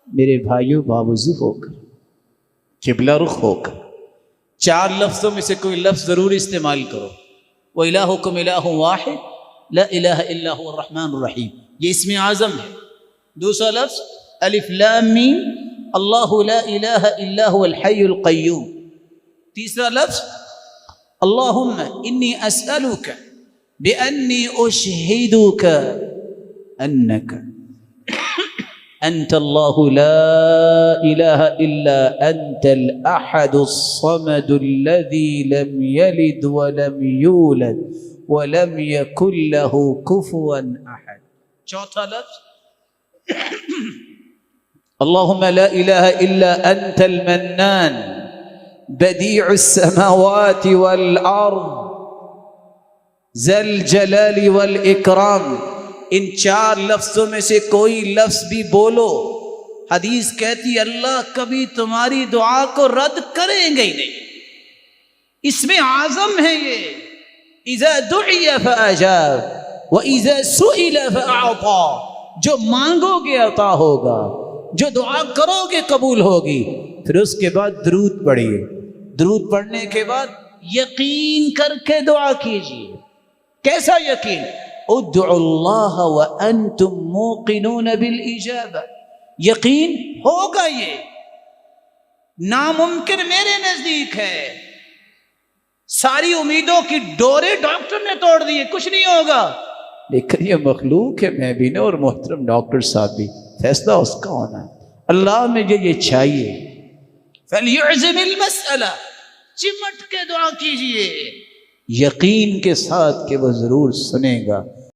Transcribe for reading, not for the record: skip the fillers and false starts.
میرے بھائیوں باوضو ہو کر، قبلہ رخ ہو کر 4 لفظوں میں سے کوئی لفظ ضرور استعمال کرو۔ وَإِلَٰهُكُمْ إِلَٰهٌ وَاحِدٌ لَا إِلَٰهَ إِلَّا هُوَ الرَّحْمَٰنُ الرَّحِيمُ، یہ اسم اعظم ہے۔ دوسرا لفظ الف لام میم اللہ لا الہ الا هو الحی القیوم۔ تیسرا لفظ اللہم انی اسألک بأنی اشہدک انک انت اللہ لا الہ الا انت الاحد الصمد الذی لم یلد ولم یولد ولم یکن له کفوا احد۔ چوتھا لفظ اللہم لا الہ الا انت المنان بدیع السماوات والارض ذا الجلال والاکرام۔ ان 4 لفظوں میں سے کوئی لفظ بھی بولو، حدیث کہتی اللہ کبھی تمہاری دعا کو رد کریں گے ہی نہیں۔ اس میں اعظم ہے یہ، اذا دعی فاجاب واذا سئل فاعطا، جو مانگو گے عطا ہوگا، جو دعا کرو گے قبول ہوگی۔ پھر اس کے بعد درود پڑھیے، درود پڑھنے کے بعد یقین کر کے دعا کیجیے۔ کیسا یقین؟ ادعوا اللہ وانتم موقنون بالاجابہ، یقین ہوگا، یہ ناممکن میرے نزدیک ہے۔ ساری امیدوں کی ڈورے ڈاکٹر نے توڑ دی، کچھ نہیں ہوگا، لیکن یہ مخلوق ہے، میں بھی نہ اور محترم ڈاکٹر صاحب بھی، فیصلہ اس کا ہونا ہے۔ اللہ مجھے یہ چاہیے، فَلْيُعْزِمِ الْمَسْأَلَةَ، چمٹ کے دعا کیجئے، یقین کے ساتھ کہ وہ ضرور سنے گا۔